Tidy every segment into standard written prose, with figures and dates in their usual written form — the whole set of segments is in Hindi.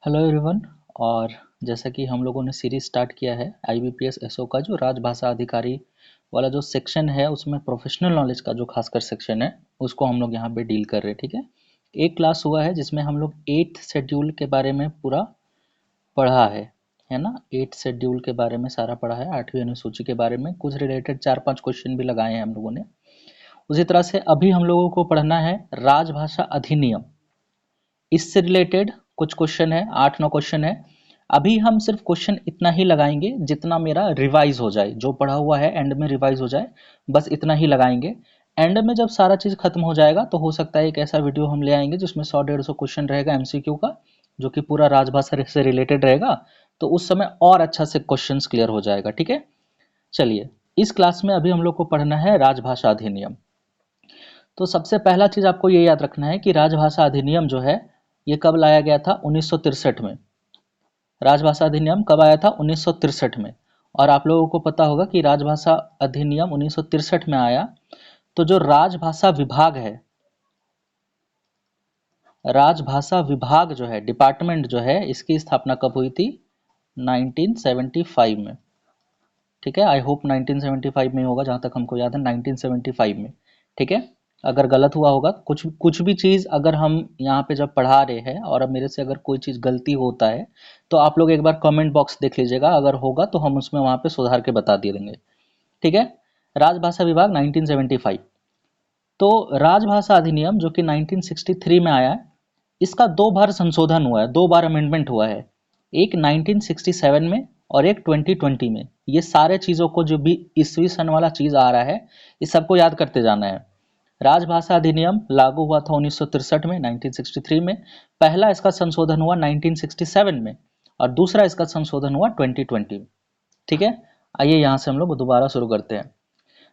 Hello everyone. और जैसा कि हम लोगों ने सीरीज स्टार्ट किया है आईबीपीएस एसओ का जो राजभाषा अधिकारी वाला जो सेक्शन है उसमें प्रोफेशनल नॉलेज का जो खासकर सेक्शन है उसको हम लोग यहाँ पे डील कर रहे हैं। ठीक है, एक क्लास हुआ है जिसमें हम लोग 8th शेड्यूल के बारे में पूरा पढ़ा है ना। 8th शेड्यूल के बारे में सारा पढ़ा है, 8वीं अनुसूची के बारे में कुछ रिलेटेड 4-5 क्वेश्चन भी लगाए हैं हम लोगों ने। उसी तरह से अभी हम लोगों को पढ़ना है राजभाषा अधिनियम। इससे रिलेटेड कुछ क्वेश्चन है, 8-9 क्वेश्चन है। अभी हम सिर्फ क्वेश्चन इतना ही लगाएंगे जितना मेरा रिवाइज हो जाए, जो पढ़ा हुआ है एंड में रिवाइज हो जाए, बस इतना ही लगाएंगे। एंड में जब सारा चीज़ खत्म हो जाएगा तो हो सकता है एक ऐसा वीडियो हम ले आएंगे जिसमें 100-150 क्वेश्चन रहेगा एमसीक्यू का, जो कि पूरा राजभाषा से रिलेटेड रहेगा। तो उस समय और अच्छा से क्वेश्चन क्लियर हो जाएगा। ठीक है, चलिए इस क्लास में अभी हम लोग को पढ़ना है राजभाषा अधिनियम। तो सबसे पहला चीज आपको ये याद रखना है कि राजभाषा अधिनियम जो है ये कब लाया गया था, 1963 में। राजभाषा अधिनियम कब आया था, 1963 में। और आप लोगों को पता होगा कि राजभाषा अधिनियम 1963 में आया तो जो राजभाषा विभाग है, राजभाषा विभाग जो है, डिपार्टमेंट जो है, इसकी स्थापना कब हुई थी, 1975 में। ठीक है, आई होप 1975 में होगा, जहां तक हमको याद है 1975 में। ठीक है, अगर गलत हुआ होगा, कुछ कुछ भी चीज़ अगर हम यहाँ पे जब पढ़ा रहे हैं और अब मेरे से अगर कोई चीज़ गलती होता है तो आप लोग एक बार कमेंट बॉक्स देख लीजिएगा, अगर होगा तो हम उसमें वहाँ पे सुधार के बता दे देंगे। ठीक है, राजभाषा विभाग 1975। तो राजभाषा अधिनियम जो कि 1963 में आया है, इसका दो बार संशोधन हुआ है, दो बार अमेंडमेंट हुआ है, एक 1967 में और एक 2020 में। ये सारे चीज़ों को जो भी ईस्वी सन वाला चीज़ आ रहा है इस सबको याद करते जाना है। राजभाषा अधिनियम लागू हुआ था 1963 में, 1963 में। पहला इसका संशोधन हुआ 1967 में और दूसरा इसका संशोधन हुआ 2020 में। ठीक है, आइए यहाँ से हम लोग दोबारा शुरू करते हैं।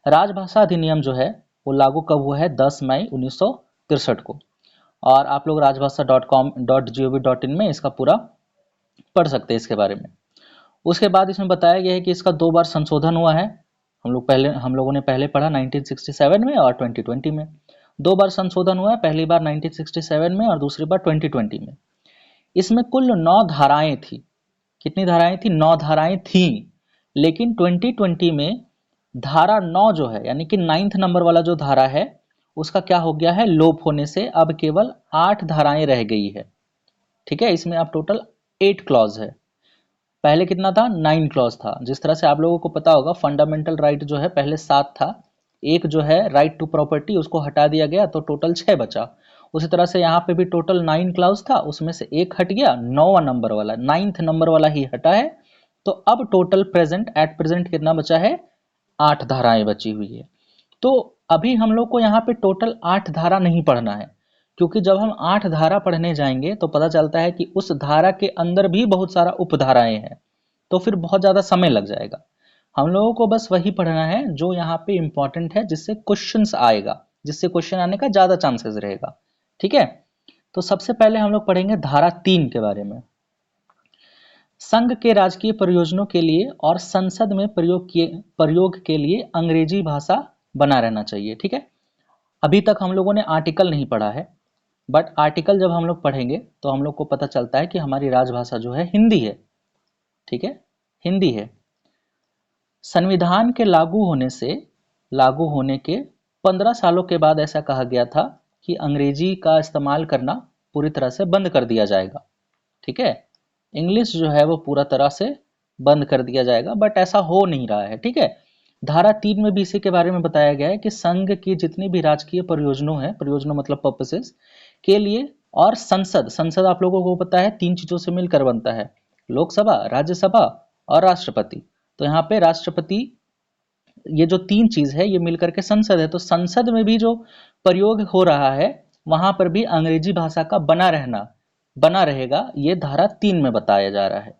राजभाषा अधिनियम जो है वो लागू कब हुआ है, 10 मई 1963 को। और आप लोग rajbhasha.com.gov.in में इसका पूरा पढ़ सकते हैं इसके बारे में। उसके बाद इसमें बताया गया है कि इसका दो बार संशोधन हुआ है। हम लोगों ने पहले पढ़ा 1967 में और 2020 में। दो बार संशोधन हुआ है, पहली बार 1967 में और दूसरी बार 2020 में। इसमें कुल 9 धाराएं थी। कितनी धाराएं थी, 9 धाराएं थी। लेकिन 2020 में धारा 9 जो है, यानी कि 9th नंबर वाला जो धारा है, उसका क्या हो गया है, लोप होने से अब केवल 8 धाराएं रह गई है। ठीक है, इसमें अब टोटल 8 क्लॉज है। पहले कितना था, 9 क्लॉज था। जिस तरह से आप लोगों को पता होगा फंडामेंटल राइट जो है पहले 7 था, एक जो है राइट टू प्रॉपर्टी उसको हटा दिया गया तो टोटल 6 बचा। उसी तरह से यहाँ पे भी टोटल 9 क्लॉज था, उसमें से एक हट गया, 9वां नंबर वाला, 9th नंबर वाला ही हटा है। तो अब टोटल एट प्रेजेंट कितना बचा है, 8 धाराएं बची हुई है। तो अभी हम लोग को यहाँ पे टोटल 8 धारा नहीं पढ़ना है, क्योंकि जब हम 8 धारा पढ़ने जाएंगे तो पता चलता है कि उस धारा के अंदर भी बहुत सारा उपधाराएं हैं, तो फिर बहुत ज़्यादा समय लग जाएगा। हम लोगों को बस वही पढ़ना है जो यहाँ पे इंपॉर्टेंट है, जिससे क्वेश्चंस आएगा, जिससे क्वेश्चन आने का ज़्यादा चांसेस रहेगा। ठीक है, तो सबसे पहले हम लोग पढ़ेंगे धारा 3 के बारे में। संघ के राजकीय प्रयोजनों के लिए और संसद में प्रयोग के लिए अंग्रेजी भाषा बना रहना चाहिए। ठीक है, अभी तक हम लोगों ने आर्टिकल नहीं पढ़ा है, बट आर्टिकल जब हम लोग पढ़ेंगे तो हम लोग को पता चलता है कि हमारी राजभाषा जो है हिंदी है। ठीक है, हिंदी है। संविधान के लागू होने के 15 सालों के बाद ऐसा कहा गया था कि अंग्रेजी का इस्तेमाल करना पूरी तरह से बंद कर दिया जाएगा। ठीक है, इंग्लिश जो है वो पूरा तरह से बंद कर दिया जाएगा, बट ऐसा हो नहीं रहा है। ठीक है, धारा 3 में भी इसी के बारे में बताया गया है कि संघ की जितनी भी राजकीय परियोजनाओं है, परियोजना मतलब पर्पसेस के लिए, और संसद आप लोगों को पता है 3 चीजों से मिलकर बनता है, लोकसभा, राज्यसभा और राष्ट्रपति। तो यहाँ पे राष्ट्रपति, ये जो 3 चीज है ये मिलकर के संसद है। तो संसद में भी जो प्रयोग हो रहा है वहां पर भी अंग्रेजी भाषा का बना रहेगा, ये धारा 3 में बताया जा रहा है।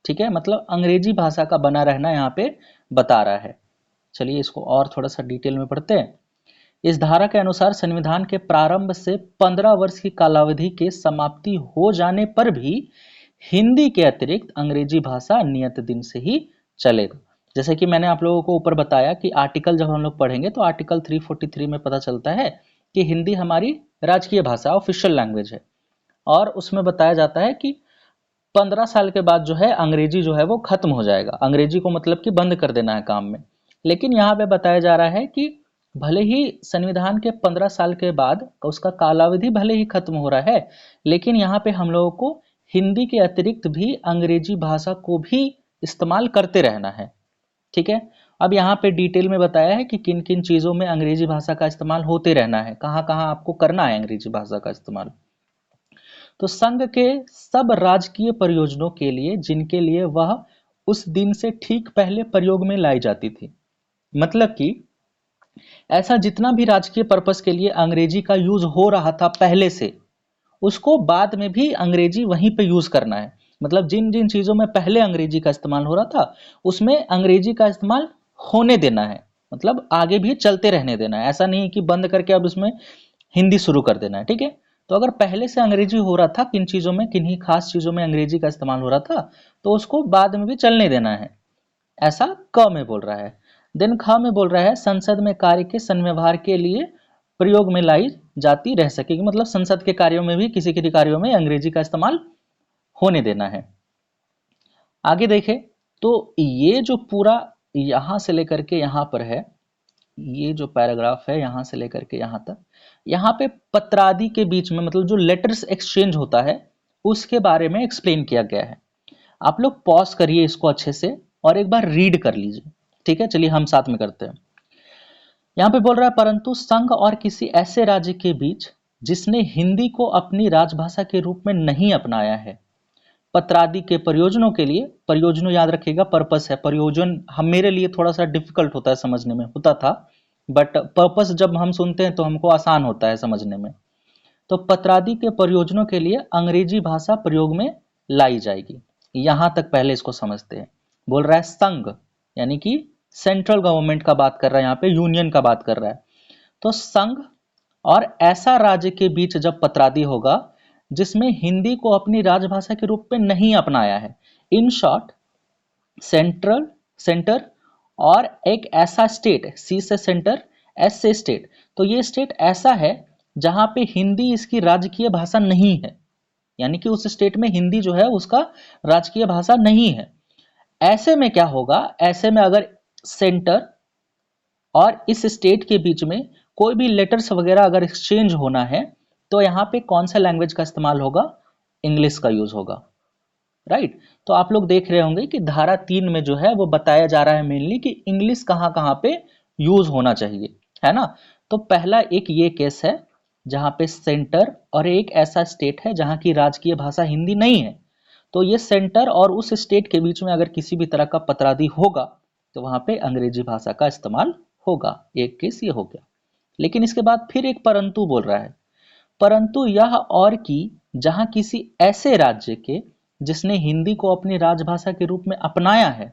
ठीक है, मतलब अंग्रेजी भाषा का बना रहना यहाँ पे बता रहा है। चलिए इसको और थोड़ा सा डिटेल में पढ़ते हैं। इस धारा के अनुसार संविधान के प्रारंभ से 15 वर्ष की कालावधि के समाप्ति हो जाने पर भी हिंदी के अतिरिक्त अंग्रेजी भाषा नियत दिन से ही चलेगा। जैसे कि मैंने आप लोगों को ऊपर बताया कि आर्टिकल जब हम लोग पढ़ेंगे तो आर्टिकल 343 में पता चलता है कि हिंदी हमारी राजकीय भाषा, ऑफिशियल लैंग्वेज है। और उसमें बताया जाता है कि 15 साल के बाद जो है अंग्रेजी जो है वो खत्म हो जाएगा। अंग्रेजी को मतलब कि बंद कर देना है काम में। लेकिन यहाँ पे बताया जा रहा है कि भले ही संविधान के 15 साल के बाद उसका कालावधि भले ही खत्म हो रहा है, लेकिन यहाँ पे हम लोगों को हिंदी के अतिरिक्त भी अंग्रेजी भाषा को भी इस्तेमाल करते रहना है। ठीक है। अब यहाँ पे डिटेल में बताया है कि किन किन चीज़ों में अंग्रेजी भाषा का इस्तेमाल होते रहना है, कहाँ कहाँ आपको करना है अंग्रेजी भाषा का इस्तेमाल। तो संघ के सब राजकीय प्रयोजनों के लिए जिनके लिए वह उस दिन से ठीक पहले प्रयोग में लाई जाती थी, मतलब कि ऐसा जितना भी राजकीय पर्पस के लिए अंग्रेजी का यूज हो रहा था पहले से, उसको बाद में भी अंग्रेजी वहीं पे यूज करना है। मतलब जिन जिन चीजों में पहले अंग्रेजी का इस्तेमाल हो रहा था उसमें अंग्रेजी का इस्तेमाल होने देना है, मतलब आगे भी चलते रहने देना है। ऐसा नहीं कि बंद करके अब उसमें हिंदी शुरू कर देना है। ठीक है। तो अगर पहले से अंग्रेजी हो रहा था, किन चीजों में, किन्हीं खास चीजों में अंग्रेजी का इस्तेमाल हो रहा था, तो उसको बाद में भी चलने देना है। ऐसा क में बोल रहा है। देन ख में बोल रहा है संसद में कार्य के संव्यवहार के लिए प्रयोग में लाई जाती रह सकेगी, मतलब संसद के कार्यों में भी किसी किसी कार्यों में अंग्रेजी का इस्तेमाल होने देना है। आगे देखें तो ये जो पूरा यहां से लेकर के यहां पर है, ये जो पैराग्राफ है यहां से लेकर के यहां तक, यहां पे पत्रादि के बीच में मतलब जो लेटर्स एक्सचेंज होता है उसके बारे में एक्सप्लेन किया गया है। आप लोग पॉज करिए इसको अच्छे से और एक बार रीड कर लीजिए। ठीक है, चलिए हम साथ में करते हैं। यहां पे बोल रहा है परंतु संघ और किसी ऐसे राज्य के बीच जिसने हिंदी को अपनी राजभाषा के रूप में नहीं अपनाया है, पत्रादि के प्रयोजनों के लिए, प्रयोजनों याद रखिएगा पर्पस है, प्रयोजन हम मेरे लिए थोड़ा सा डिफिकल्ट होता है समझने में, होता था, बट पर्पस जब हम सुनते हैं तो हमको आसान होता है समझने में। तो पत्रादि के प्रयोजनों के लिए अंग्रेजी भाषा प्रयोग में लाई जाएगी। यहां तक पहले इसको समझते हैं। बोल रहा है संघ यानी कि सेंट्रल गवर्नमेंट का बात कर रहा है, यहाँ पे यूनियन का बात कर रहा है। तो संघ और ऐसा राज्य के बीच जब पत्रादि होगा जिसमें हिंदी को अपनी राजभाषा के रूप में नहीं अपनाया है, इन शॉर्ट सेंटर और एक ऐसा स्टेट, सी से सेंटर, एस से स्टेट, तो ये स्टेट ऐसा है जहां पे हिंदी इसकी राजकीय भाषा नहीं है, यानी कि उस स्टेट में हिंदी जो है उसका राजकीय भाषा नहीं है। ऐसे में क्या होगा, ऐसे में अगर सेंटर और इस स्टेट के बीच में कोई भी लेटर्स वगैरह अगर एक्सचेंज होना है तो यहाँ पे कौन सा लैंग्वेज का इस्तेमाल होगा, इंग्लिश का यूज होगा। राइट। तो आप लोग देख रहे होंगे कि धारा 3 में जो है वो बताया जा रहा है मेनली कि इंग्लिश कहाँ कहाँ पे यूज होना चाहिए, है ना। तो पहला एक ये केस है जहाँ पे सेंटर और एक ऐसा स्टेट है जहाँ की राजकीय भाषा हिंदी नहीं है, तो ये सेंटर और उस स्टेट के बीच में अगर किसी भी तरह का पत्रादि होगा तो वहां पे अंग्रेजी भाषा का इस्तेमाल होगा। एक केस ये हो गया। लेकिन इसके बाद फिर एक परंतु बोल रहा है, परंतु यह और कि जहां किसी ऐसे राज्य के जिसने हिंदी को अपनी राजभाषा के रूप में अपनाया है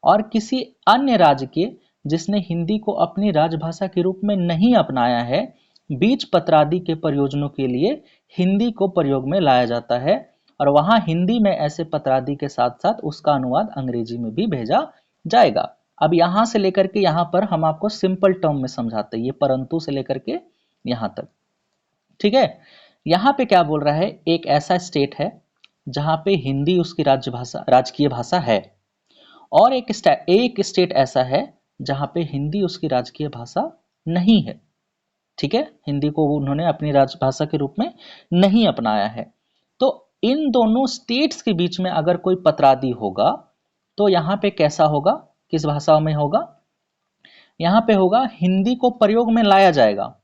और किसी अन्य राज्य के जिसने हिंदी को अपनी राजभाषा के रूप में नहीं अपनाया है, बीच पत्रादि के प्रयोजनों के लिए हिंदी को प्रयोग में लाया जाता है और वहां हिंदी में ऐसे पत्रादि के साथ साथ उसका अनुवाद अंग्रेजी में भी भेजा जाएगा। अब यहां से लेकर के यहां पर हम आपको सिंपल टर्म में समझाते हैं, ये परंतु से लेकर के यहां तक। ठीक है। यहां पे क्या बोल रहा है, एक ऐसा स्टेट है जहां पे हिंदी उसकी राजभाषा, राजकीय भाषा है, और एक स्टेट ऐसा है जहां पे हिंदी उसकी राजकीय भाषा नहीं है। ठीक है, हिंदी को उन्होंने अपनी राजभाषा के रूप में नहीं अपनाया है। तो इन दोनों स्टेट्स के बीच में अगर कोई पत्रादि होगा तो यहाँ पे कैसा होगा, किस भाषा में होगा, यहाँ पे होगा हिंदी को प्रयोग में लाया जाएगा।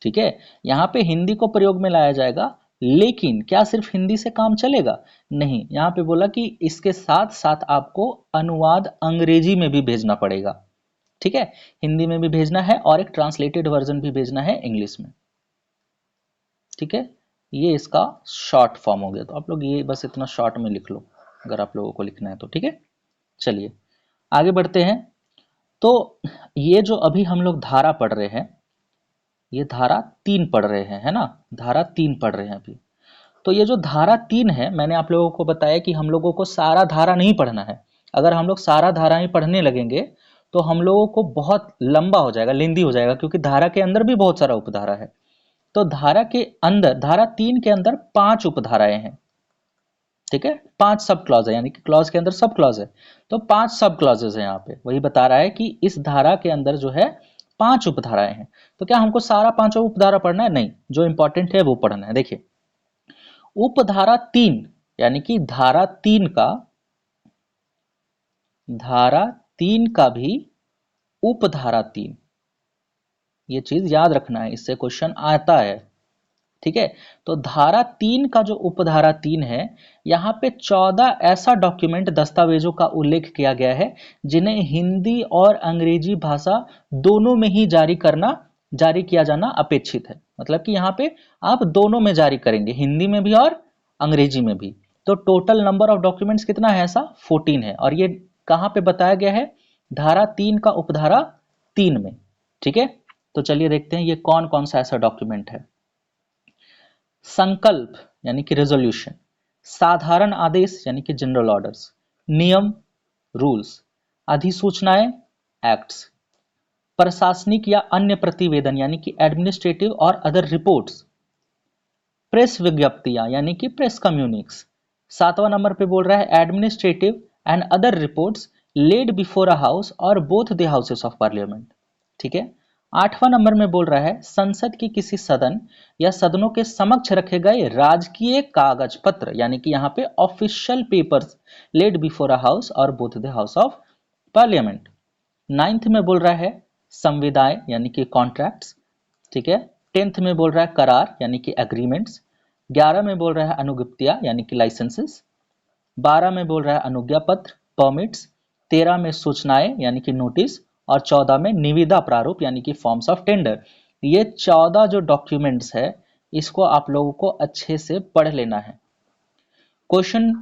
ठीक है, यहाँ पे हिंदी को प्रयोग में लाया जाएगा, लेकिन क्या सिर्फ हिंदी से काम चलेगा, नहीं, यहाँ पे बोला कि इसके साथ साथ आपको अनुवाद अंग्रेजी में भी भेजना पड़ेगा। ठीक है, हिंदी में भी भेजना है और एक ट्रांसलेटेड वर्जन भी भेजना है इंग्लिश में। ठीक है, ये इसका शॉर्ट फॉर्म हो गया। तो आप लोग ये बस इतना शॉर्ट में लिख लो अगर आप लोगों को लिखना है तो। ठीक है, चलिए आगे बढ़ते हैं। तो ये जो अभी हम लोग धारा पढ़ रहे हैं, ये धारा 3 पढ़ रहे हैं, है ना, धारा 3 पढ़ रहे हैं अभी। तो ये जो धारा 3 है, मैंने आप लोगों को बताया कि हम लोगों को सारा धारा नहीं पढ़ना है। अगर हम लोग सारा धारा ही पढ़ने लगेंगे तो हम लोगों को बहुत लंबा हो जाएगा, लेंदी हो जाएगा, क्योंकि धारा के अंदर भी बहुत सारा उपधारा है। तो धारा के अंदर, धारा 3 के अंदर 5 उपधाराएं हैं। ठीक है, 5 सब क्लॉज है, यानी कि क्लॉज के अंदर सब क्लॉज है, तो 5 सब क्लॉजेज है यहाँ पे। वही बता रहा है कि इस धारा के अंदर जो है 5 उपधाराएं हैं। तो क्या हमको सारा पांचों उपधारा पढ़ना है? नहीं, जो इंपॉर्टेंट है वो पढ़ना है। देखिए, उपधारा 3 यानी कि धारा 3 का भी उपधारा 3, ये चीज याद रखना है, इससे क्वेश्चन आता है। ठीक है, तो धारा 3 का जो उपधारा 3 है, यहाँ पे 14 ऐसा डॉक्यूमेंट दस्तावेजों का उल्लेख किया गया है जिन्हें हिंदी और अंग्रेजी भाषा दोनों में ही जारी किया जाना अपेक्षित है। मतलब कि यहाँ पे आप दोनों में जारी करेंगे, हिंदी में भी और अंग्रेजी में भी। तो टोटल नंबर ऑफ डॉक्यूमेंट्स कितना है? ऐसा 14 है, और ये कहाँ पे बताया गया है? धारा 3 का उपधारा 3 में। ठीक है, तो चलिए देखते हैं ये कौन कौन सा ऐसा डॉक्यूमेंट है। संकल्प यानी कि रेजोल्यूशन, साधारण आदेश यानी कि जनरल ऑर्डर्स, नियम रूल्स, अधिसूचनाएं एक्ट्स, प्रशासनिक या अन्य प्रतिवेदन यानी कि एडमिनिस्ट्रेटिव और अदर रिपोर्ट्स, प्रेस विज्ञप्तियां यानी कि प्रेस कम्युनिक्स। 7वां नंबर पे बोल रहा है administrative and other reports laid before a house और both the houses of parliament. ठीक है, 8वां नंबर में बोल रहा है संसद की किसी सदन या सदनों के समक्ष रखे गए राजकीय कागज पत्र यानी कि यहाँ पे official papers laid before a house और both the house of parliament. 9th में बोल रहा है संविदाएं यानी कि कॉन्ट्रैक्ट्स। ठीक है, 10th में बोल रहा है करार यानी कि एग्रीमेंट्स। 11 में बोल रहा है अनुज्ञप्तियां यानी कि लाइसेंसेस। 12 में बोल रहा है अनुज्ञा पत्र परमिट्स। 13 में सूचनाएं यानी कि नोटिस, और 14 में निविदा प्रारूप यानी कि फॉर्म्स ऑफ टेंडर। ये 14 जो डॉक्यूमेंट्स है, इसको आप लोगों को अच्छे से पढ़ लेना है। क्वेश्चन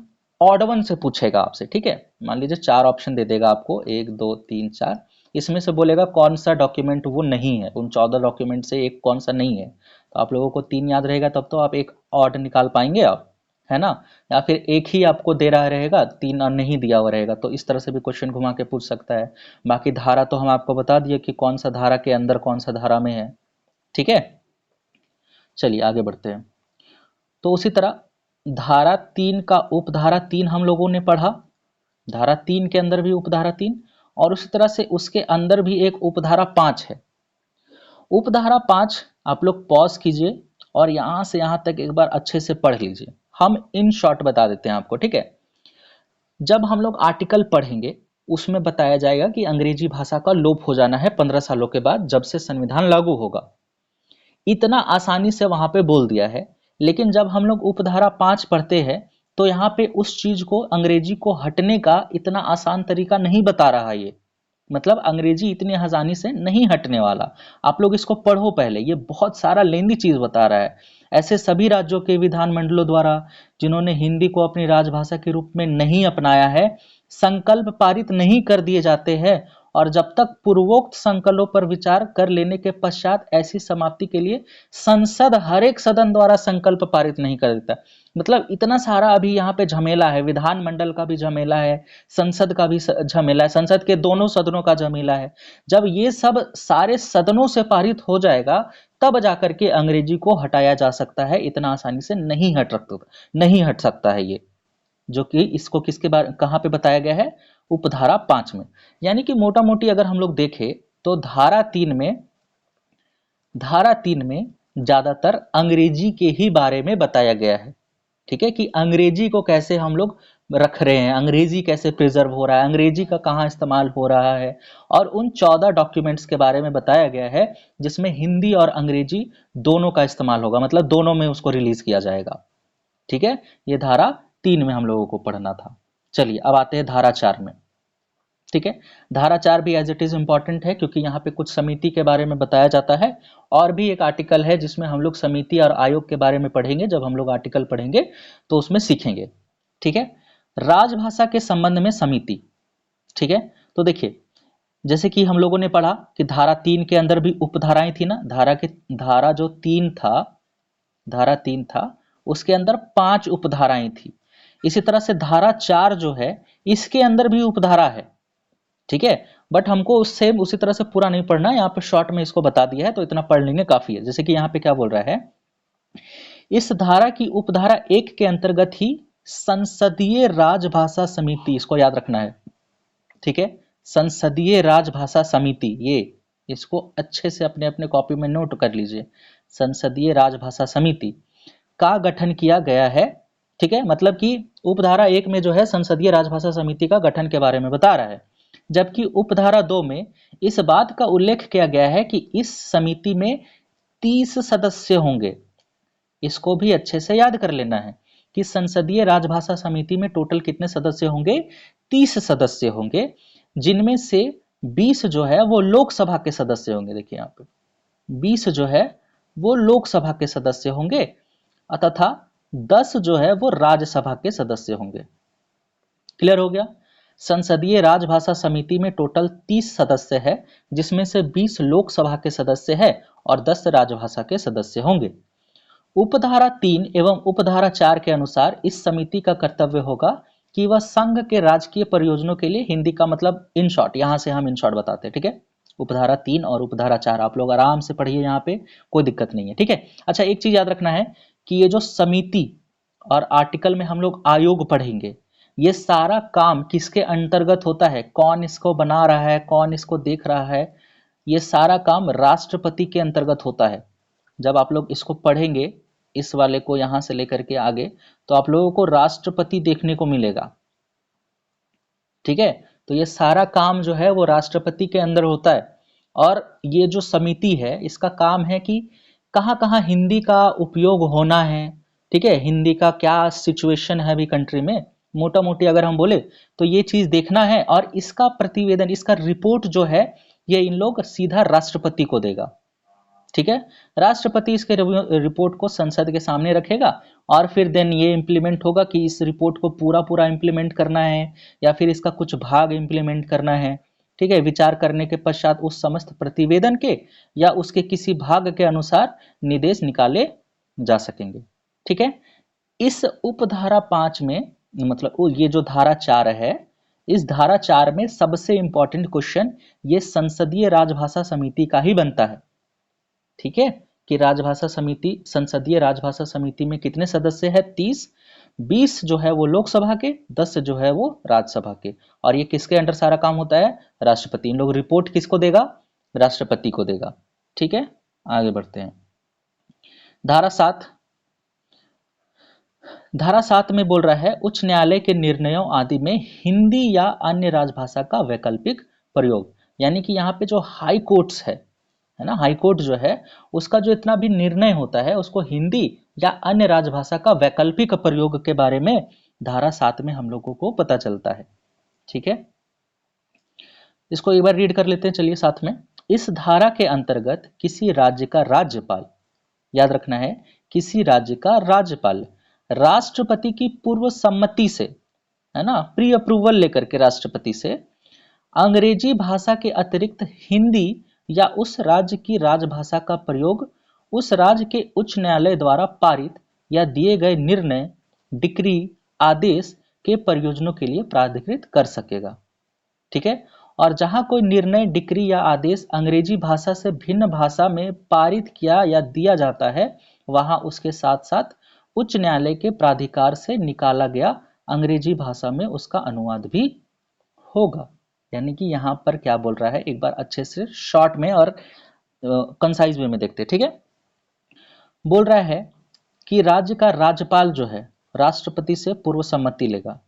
ऑड वन से पूछेगा आपसे। ठीक है, मान लीजिए 4 ऑप्शन दे देगा आपको, 1 2 3 4, इसमें से बोलेगा कौन सा डॉक्यूमेंट वो नहीं है, उन 14 डॉक्यूमेंट से एक कौन सा नहीं है। तो आप लोगों को 3 याद रहेगा तब तो आप एक ऑड निकाल पाएंगे आप, है ना? या फिर एक ही आपको दे रहा रहेगा, 3 और नहीं दिया हुआ रहेगा, तो इस तरह से भी क्वेश्चन घुमा के पूछ सकता है। बाकी धारा तो हम आपको बता दिए कि कौन सा धारा के अंदर कौन सा धारा में है। ठीक है, चलिए आगे बढ़ते हैं। तो उसी तरह धारा 3 का उपधारा 3 हम लोगों ने पढ़ा, धारा 3 के अंदर भी उपधारा 3, और उसी तरह से उसके अंदर भी एक उपधारा 5 है। उपधारा 5 आप लोग पॉज कीजिए और यहां से यहां तक एक बार अच्छे से पढ़ लीजिए। हम इन शॉर्ट बता देते हैं आपको। ठीक है, जब हम लोग आर्टिकल पढ़ेंगे उसमें बताया जाएगा कि अंग्रेजी भाषा का लोप हो जाना है 15 सालों के बाद, जब से संविधान लागू होगा। इतना आसानी से वहां पे बोल दिया है। लेकिन जब हम लोग उपधारा 5 पढ़ते हैं तो यहाँ पे उस चीज को, अंग्रेजी को हटने का इतना आसान तरीका नहीं बता रहा ये। मतलब अंग्रेजी इतनी आसानी से नहीं हटने वाला। आप लोग इसको पढ़ो पहले, ये बहुत सारा लेंदी चीज बता रहा है। ऐसे सभी राज्यों के विधानमंडलों द्वारा जिन्होंने हिंदी को अपनी राजभाषा के रूप में नहीं अपनाया है, संकल्प पारित नहीं कर दिए जाते हैं, और जब तक पूर्वोक्त संकल्पों पर विचार कर लेने के पश्चात ऐसी समाप्ति के लिए संसद हर एक सदन द्वारा संकल्प पारित नहीं कर देता। मतलब इतना सारा अभी यहाँ पे झमेला है, विधानमंडल का भी झमेला है, संसद का भी झमेला है, संसद के दोनों सदनों का झमेला है। जब ये सब सारे सदनों से पारित हो जाएगा तब जाकर के अंग्रेजी को हटाया जा सकता है। इतना आसानी से नहीं हट सकता है ये, जो कि इसको किसके बारे, कहाँ पे बताया गया है? उपधारा 5 में। यानी कि मोटा मोटी अगर हम लोग देखें तो धारा 3 में ज्यादातर अंग्रेजी के ही बारे में बताया गया है। ठीक है, कि अंग्रेजी को कैसे हम लोग रख रहे हैं, अंग्रेजी कैसे प्रिजर्व हो रहा है, अंग्रेजी का कहाँ इस्तेमाल हो रहा है, और उन 14 डॉक्यूमेंट्स के बारे में बताया गया है जिसमें हिंदी और अंग्रेजी दोनों का इस्तेमाल होगा, मतलब दोनों में उसको रिलीज किया जाएगा। ठीक है, ये धारा 3 में हम लोगों को पढ़ना था। चलिए अब आते हैं धारा 4 में। ठीक है, धारा 4 भी एज इट इज इंपॉर्टेंट है क्योंकि यहाँ पे कुछ समिति के बारे में बताया जाता है, और भी एक आर्टिकल है जिसमें हम लोग समिति और आयोग के बारे में पढ़ेंगे। जब हम लोग आर्टिकल पढ़ेंगे तो उसमें सीखेंगे। ठीक है, राजभाषा के संबंध में समिति। ठीक है, तो देखिए जैसे कि हम लोगों ने पढ़ा कि धारा 3 के अंदर भी उपधाराएं थी ना, धारा जो 3 था, धारा 3 था, उसके अंदर 5 उपधाराएं थी। इसी तरह से धारा 4 जो है इसके अंदर भी उपधारा है। ठीक है, बट हमको उससे उसी तरह से पूरा नहीं पढ़ना, यहाँ पे शॉर्ट में इसको बता दिया है तो इतना पढ़ लेंगे काफी है। जैसे कि यहाँ पे क्या बोल रहा है, इस धारा की उपधारा 1 के अंतर्गत ही संसदीय राजभाषा समिति, इसको याद रखना है, ठीक है। संसदीय राजभाषा समिति, ये इसको अच्छे से अपने अपने कॉपी में नोट कर लीजिए। संसदीय राजभाषा समिति का गठन किया गया है, ठीक है। मतलब कि उपधारा 1 में जो है संसदीय राजभाषा समिति का गठन के बारे में बता रहा है, जबकि उपधारा 2 में इस बात का उल्लेख किया गया है कि इस समिति में 30 सदस्य होंगे। इसको भी अच्छे से याद कर लेना है कि संसदीय राजभाषा समिति में टोटल कितने सदस्य होंगे, 30 सदस्य होंगे, जिनमें से 20 जो है वो लोकसभा के सदस्य होंगे। देखिए यहाँ पे 20 जो है वो लोकसभा के सदस्य होंगे तथा 10 जो है वो राज्यसभा के सदस्य होंगे। क्लियर हो गया। संसदीय राजभाषा समिति में टोटल 30 सदस्य है, जिसमें से 20 लोकसभा के सदस्य है और 10 राजभाषा के सदस्य होंगे। उपधारा 3 एवं उपधारा 4 के अनुसार इस समिति का कर्तव्य होगा कि वह संघ के राजकीय परियोजनों के लिए हिंदी का, मतलब इन शॉर्ट, यहां से हम इन शॉर्ट बताते हैं, ठीक है। उपधारा 3 और उपधारा 4 आप लोग आराम से पढ़िए, यहाँ पे कोई दिक्कत नहीं है, ठीक है। अच्छा, एक चीज याद रखना है कि ये जो समिति और आर्टिकल में हम लोग आयोग पढ़ेंगे, ये सारा काम किसके अंतर्गत होता है, कौन इसको बना रहा है, कौन इसको देख रहा है, ये सारा काम राष्ट्रपति के अंतर्गत होता है। जब आप लोग इसको पढ़ेंगे, इस वाले को यहां से लेकर के आगे, तो आप लोगों को राष्ट्रपति देखने को मिलेगा, ठीक है। तो ये सारा काम जो है वो राष्ट्रपति के अंदर होता है। और ये जो समिति है, इसका काम है कि कहाँ कहाँ हिंदी का उपयोग होना है, ठीक है, हिंदी का क्या सिचुएशन है अभी कंट्री में, मोटा मोटी अगर हम बोले तो ये चीज देखना है। और इसका प्रतिवेदन, इसका रिपोर्ट जो है, ये इन लोग सीधा राष्ट्रपति को देगा, ठीक है। राष्ट्रपति इसके रिपोर्ट को संसद के सामने रखेगा और फिर देन ये इंप्लीमेंट होगा कि इस रिपोर्ट को पूरा पूरा इंप्लीमेंट करना है या फिर इसका कुछ भाग इंप्लीमेंट करना है, ठीक है। विचार करने के पश्चात उस समस्त प्रतिवेदन के या उसके किसी भाग के अनुसार निर्देश निकाले जा सकेंगे, ठीक है। इस उपधारा 5 में, मतलब ये जो धारा 4 है, इस धारा 4 में सबसे इंपॉर्टेंट क्वेश्चन ये संसदीय राजभाषा समिति का ही बनता है, ठीक है, कि राजभाषा समिति, संसदीय राजभाषा समिति में कितने सदस्य हैं, 30, 20 जो है वो लोकसभा के, 10 जो है वो राज्यसभा के। और ये किसके अंडर सारा काम होता है, राष्ट्रपति। इन लोग रिपोर्ट किसको देगा, राष्ट्रपति को देगा, ठीक है। आगे बढ़ते हैं। धारा 7, धारा 7 में बोल रहा है उच्च न्यायालय के निर्णयों आदि में हिंदी या अन्य राजभाषा का वैकल्पिक प्रयोग। यानी कि यहाँ पे जो हाई कोर्ट्स है ना, हाई कोर्ट जो है उसका जो इतना भी निर्णय होता है, उसको हिंदी या अन्य राजभाषा का वैकल्पिक प्रयोग के बारे में धारा 7 में हम लोगों को पता चलता है, ठीक है। इसको एक बार रीड कर लेते हैं, चलिए साथ में। इस धारा के अंतर्गत किसी राज्य का राज्यपाल, याद रखना है, किसी राज्य का राज्यपाल राष्ट्रपति की पूर्व सम्मति से, है ना, प्री अप्रूवल लेकर के राष्ट्रपति से अंग्रेजी भाषा के अतिरिक्त हिंदी या उस राज्य की राजभाषा का प्रयोग उस राज्य के उच्च न्यायालय द्वारा पारित या दिए गए निर्णय, डिक्री, आदेश के प्रयोजनों के लिए प्राधिकृत कर सकेगा, ठीक है। और जहां कोई निर्णय, डिक्री या आदेश अंग्रेजी भाषा से भिन्न भाषा में पारित किया या दिया जाता है, वहां उसके साथ साथ उच्च न्यायालय के प्राधिकार से निकाला गया अंग्रेजी भाषा में उसका अनुवाद भी होगा। यानी कि यहां पर क्या बोल रहा है, एक बार अच्छे से शॉर्ट में और कंसाइज वे में देखते हैं, ठीक है। बोल रहा है कि राज्य का राज्यपाल जो है राष्ट्रपति से पूर्व सम्मति लेगा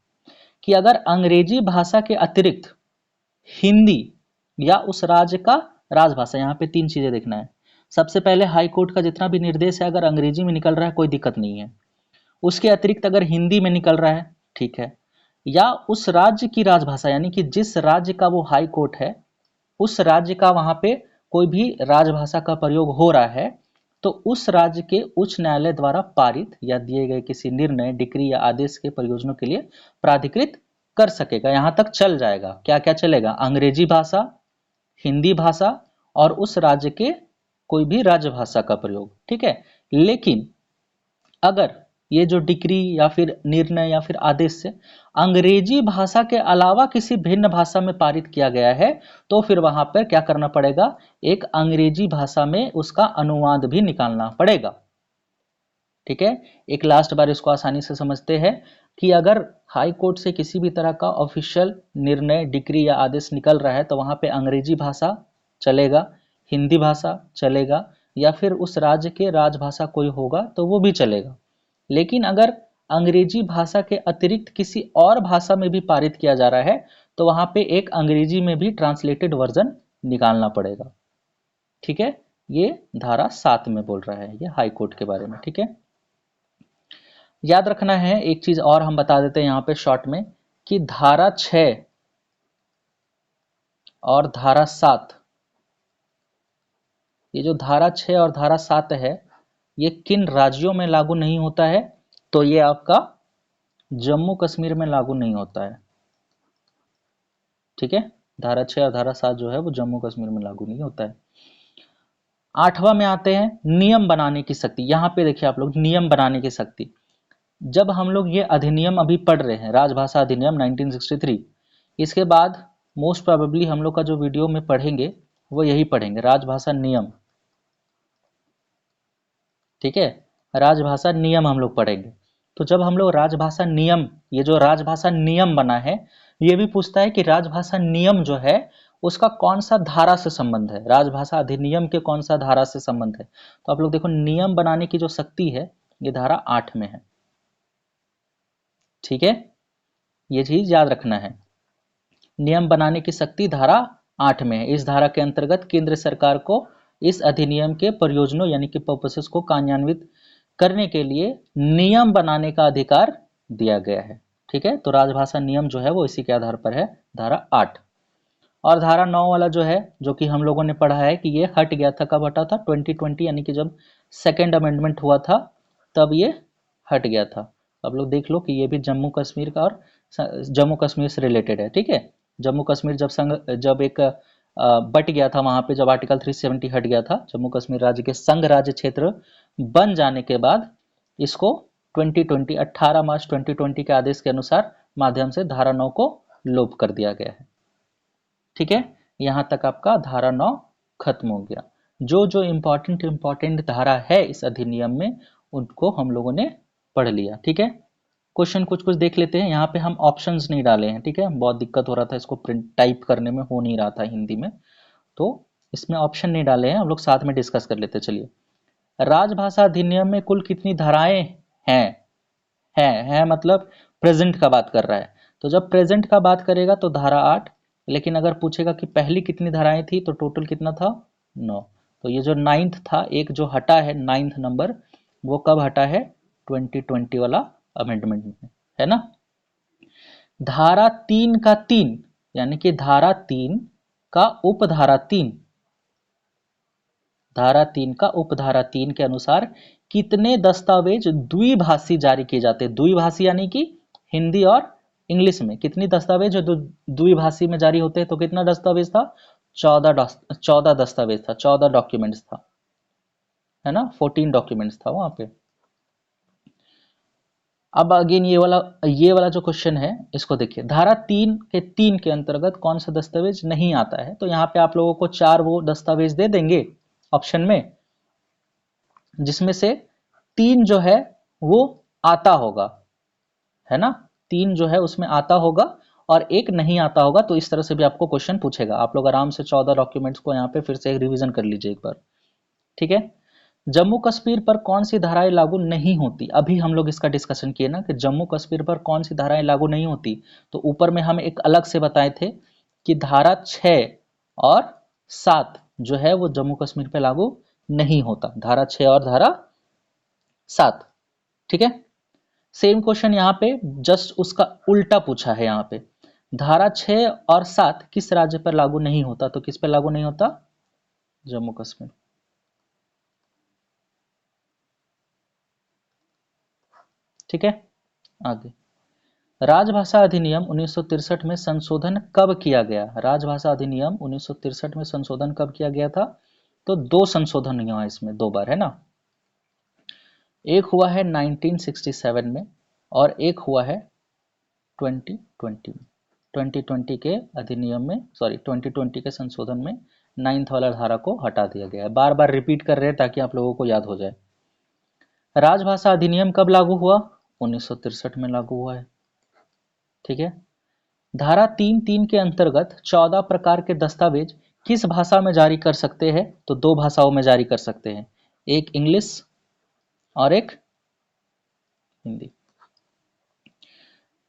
कि अगर अंग्रेजी भाषा के अतिरिक्त हिंदी या उस राज्य का राजभाषा, यहाँ पे 3 चीजें देखना है। सबसे पहले हाई कोर्ट का जितना भी निर्देश है, अगर अंग्रेजी में निकल रहा है कोई दिक्कत नहीं है, उसके अतिरिक्त अगर हिंदी में निकल रहा है, ठीक है, या उस राज्य की राजभाषा, यानी कि जिस राज्य का वो हाई कोर्ट है, उस राज्य का वहां पे कोई भी राजभाषा का प्रयोग हो रहा है, तो उस राज्य के उच्च न्यायालय द्वारा पारित या दिए गए किसी निर्णय, डिक्री या आदेश के प्रयोजनों के लिए प्राधिकृत कर सकेगा। यहां तक चल जाएगा। क्या क्या चलेगा, अंग्रेजी भाषा, हिंदी भाषा और उस राज्य के कोई भी राजभाषा का प्रयोग, ठीक है। लेकिन अगर ये जो डिक्री या फिर निर्णय या फिर आदेश से अंग्रेजी भाषा के अलावा किसी भिन्न भाषा में पारित किया गया है, तो फिर वहां पर क्या करना पड़ेगा, एक अंग्रेजी भाषा में उसका अनुवाद भी निकालना पड़ेगा, ठीक है, एक लास्ट बार इसको आसानी से समझते हैं कि अगर हाई कोर्ट से किसी भी तरह का ऑफिशियल निर्णय, डिक्री या आदेश निकल रहा है तो वहां पे अंग्रेजी भाषा चलेगा, हिंदी भाषा चलेगा, या फिर उस राज्य के राजभाषा कोई होगा तो वो भी चलेगा। लेकिन अगर अंग्रेजी भाषा के अतिरिक्त किसी और भाषा में भी पारित किया जा रहा है तो वहां पे एक अंग्रेजी में भी ट्रांसलेटेड वर्जन निकालना पड़ेगा। ठीक है, ये धारा 7 में बोल रहा है, ये हाई कोर्ट के बारे में। ठीक है, याद रखना है एक चीज और हम बता देते हैं यहाँ पे शॉर्ट में, कि धारा 6 और धारा 7, ये जो धारा 6 और धारा 7 है, ये किन राज्यों में लागू नहीं होता है? तो ये आपका जम्मू कश्मीर में लागू नहीं होता है। ठीक है, धारा 6 और धारा 7 जो है वो जम्मू कश्मीर में लागू नहीं होता है। 8वां में आते हैं नियम बनाने की शक्ति। यहाँ पे देखिए आप लोग, नियम बनाने की शक्ति। जब हम लोग ये अधिनियम अभी पढ़ रहे हैं, राजभाषा अधिनियम 1963, इसके बाद मोस्ट प्रोबेबली हम लोग का जो वीडियो में पढ़ेंगे वो यही पढ़ेंगे, राजभाषा नियम। ठीक है, राजभाषा नियम हम लोग पढ़ेंगे। तो जब हम लोग राजभाषा नियम, ये जो राजभाषा नियम बना है, ये भी पूछता है कि राजभाषा नियम जो है उसका कौन सा धारा से संबंध है, राजभाषा अधिनियम के कौन सा धारा से संबंध है। तो आप लोग देखो, नियम बनाने की जो शक्ति है ये धारा 8 में है। ठीक है, ये चीज याद रखना है, नियम बनाने की शक्ति धारा 8 में है। इस धारा के अंतर्गत केंद्र सरकार को इस अधिनियम के प्रयोजनों यानी कि पर्पसेस को कार्यान्वित करने के लिए नियम बनाने का अधिकार दिया गया है। ठीक है, तो राजभाषा नियम जो है वो इसी के आधार पर है, धारा 8। और धारा 9 वाला जो है, जो कि हम लोगों ने पढ़ा है कि ये हट गया था, कब हटा था? 2020, यानी कि जब सेकेंड अमेंडमेंट हुआ था तब ये हट गया था। अब लोग देख लो कि ये भी जम्मू कश्मीर का और जम्मू कश्मीर से रिलेटेड है। ठीक है, जम्मू कश्मीर जब एक बट गया था, वहां पे जब आर्टिकल 370 हट गया था, जम्मू कश्मीर राज्य के संघ राज्य क्षेत्र बन जाने के बाद इसको 2020 18 मार्च 2020 के आदेश के अनुसार माध्यम से धारा 9 को लोप कर दिया गया है। ठीक है, यहां तक आपका धारा 9 खत्म हो गया। जो जो इंपॉर्टेंट धारा है इस अधिनियम में उनको हम लोगों ने पढ़ लिया। ठीक है, क्वेश्चन कुछ कुछ देख लेते हैं। यहाँ पे हम ऑप्शंस नहीं डाले हैं। ठीक है, बहुत दिक्कत हो रहा था, इसको प्रिंट टाइप करने में हो नहीं रहा था हिंदी में, तो इसमें ऑप्शन नहीं डाले हैं, हम लोग साथ में डिस्कस कर लेते हैं। चलिए, राजभाषा अधिनियम में कुल कितनी धाराएं हैं? है मतलब प्रेजेंट का बात कर रहा है, तो जब प्रेजेंट का बात करेगा तो धारा 8। लेकिन अगर पूछेगा कि पहली कितनी धाराएं थी तो टोटल कितना था? 9। तो ये जो 9th था, एक जो हटा है 9th नंबर, वो कब हटा है? 2020 वाला अमेंडमेंट में, है ना। धारा 3 का 3, यानी कि धारा 3 का उपधारा 3, धारा 3 का उपधारा 3 के अनुसार कितने दस्तावेज द्विभाषी जारी किए जाते हैं? द्विभाषी यानी कि हिंदी और इंग्लिश में कितनी दस्तावेज जो द्विभाषी में जारी होते हैं? तो कितना दस्तावेज था? 14 दस्तावेज था, 14 डॉक्यूमेंट्स था, है ना, 14 डॉक्यूमेंट्स था वहां पे। अब अगेन ये वाला जो क्वेश्चन है इसको देखिए, धारा 3 के अंतर्गत कौन सा दस्तावेज नहीं आता है? तो यहाँ पे आप लोगों को 4 वो दस्तावेज दे देंगे ऑप्शन में, जिसमें से 3 जो है वो आता होगा, है ना, 3 जो है उसमें आता होगा और एक नहीं आता होगा। तो इस तरह से भी आपको क्वेश्चन पूछेगा। आप लोग आराम से 14 डॉक्यूमेंट्स को यहाँ पे फिर से रिवीजन कर लीजिए एक बार। ठीक है, जम्मू कश्मीर पर कौन सी धाराएं लागू नहीं होती? अभी हम लोग इसका डिस्कशन किए ना कि जम्मू कश्मीर पर कौन सी धाराएं लागू नहीं होती। तो ऊपर में हम एक अलग से बताए थे कि धारा 6 और 7 जो है वो जम्मू कश्मीर पे लागू नहीं होता, धारा 6 और धारा 7। ठीक है, सेम क्वेश्चन यहाँ पे जस्ट उसका उल्टा पूछा है। यहाँ पे धारा 6 और 7 किस राज्य पर लागू नहीं होता? तो किस पर लागू नहीं होता? जम्मू कश्मीर। ठीक है, आगे, राजभाषा अधिनियम 1963 में संशोधन कब किया गया? राजभाषा अधिनियम 1963 में संशोधन कब किया गया था? तो 2 संशोधन हुआ इसमें, 2 बार, है ना। एक हुआ है 1967 में और एक हुआ है 2020 में। 2020 के अधिनियम में, सॉरी 2020 के संशोधन में 9th वाला धारा को हटा दिया गया है। बार बार रिपीट कर रहे हैं ताकि आप लोगों को याद हो जाए। राजभाषा अधिनियम कब लागू हुआ? 1963 में लागू हुआ है। ठीक है। धारा 3(3) के अंतर्गत 14 प्रकार के दस्तावेज किस भाषा में जारी कर सकते हैं? तो दो भाषाओं में जारी कर सकते हैं, एक इंग्लिश और एक हिंदी।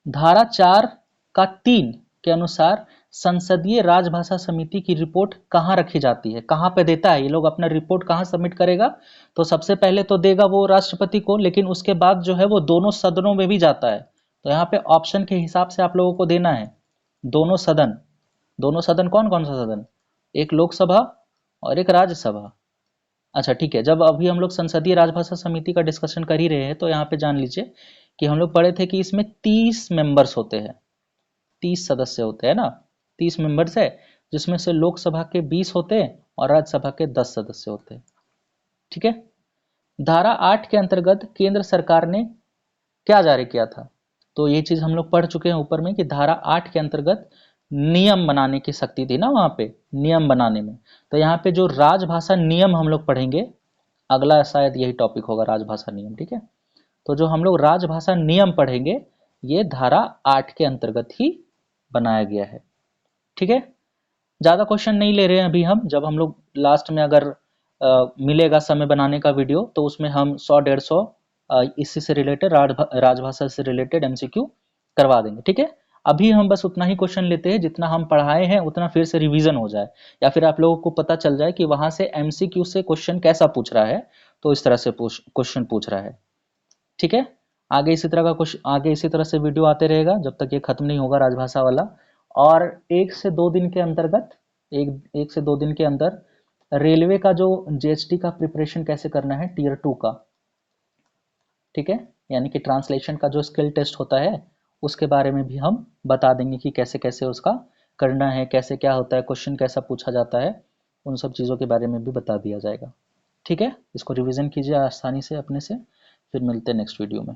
धारा 4(3) के अनुसार संसदीय राजभाषा समिति की रिपोर्ट कहाँ रखी जाती है? कहाँ पे देता है ये लोग अपना रिपोर्ट, कहाँ सबमिट करेगा? तो सबसे पहले तो देगा वो राष्ट्रपति को, लेकिन उसके बाद जो है वो दोनों सदनों में भी जाता है। तो यहाँ पे ऑप्शन के हिसाब से आप लोगों को देना है दोनों सदन। दोनों सदन कौन कौन सा सदन? एक लोकसभा और एक राज्यसभा। अच्छा ठीक है, जब अभी हम लोग संसदीय राजभाषा समिति का डिस्कशन कर ही रहे हैं तो यहाँ पे जान लीजिए कि हम लोग पढ़े थे कि इसमें 30 मेंबर्स होते हैं, 30 सदस्य होते हैं ना, 30 मेंबर्स है, जिसमें से लोकसभा के 20 होते हैं और राज्यसभा के 10 सदस्य होते हैं। ठीक है। धारा 8 के अंतर्गत केंद्र सरकार ने क्या जारी किया था? तो ये चीज हम लोग पढ़ चुके हैं ऊपर में कि धारा 8 के अंतर्गत नियम बनाने की शक्ति थी ना वहां पे, नियम बनाने में। तो यहाँ पे जो राजभाषा नियम हम लोग पढ़ेंगे, अगला शायद यही टॉपिक होगा, राजभाषा नियम। ठीक है। तो जो हम लोग राजभाषा नियम पढ़ेंगे ये धारा 8 के अंतर्गत ही बनाया गया है। ठीक है। ज़्यादा क्वेश्चन नहीं ले रहे हैं अभी हम, जब हम लोग लास्ट में अगर मिलेगा समय बनाने का वीडियो तो उसमें हम 100-150 इसी से रिलेटेड राजभाषा से रिलेटेड एमसीक्यू करवा देंगे। ठीक है। अभी हम बस उतना ही क्वेश्चन लेते हैं जितना हम पढ़ाए हैं, उतना फिर से रिवीजन हो जाए, या फिर आप लोगों को पता चल जाए कि वहां से एमसीक्यू से क्वेश्चन कैसा पूछ रहा है, तो इस तरह से क्वेश्चन पूछ रहा है। ठीक है। आगे इसी तरह से वीडियो आते रहेगा जब तक ये खत्म नहीं होगा राजभाषा वाला। और 1 से 2 दिन के अंतर्गत, एक से 2 दिन के अंदर रेलवे का जो जीएसटी का प्रिपरेशन कैसे करना है टीयर 2 का, ठीक है, यानी कि ट्रांसलेशन का जो स्किल टेस्ट होता है उसके बारे में भी हम बता देंगे कि कैसे कैसे उसका करना है, कैसे क्या होता है, क्वेश्चन कैसा पूछा जाता है, उन सब चीज़ों के बारे में भी बता दिया जाएगा। ठीक है। इसको रिवीजन कीजिए आसानी से अपने से, फिर मिलते हैं नेक्स्ट वीडियो में।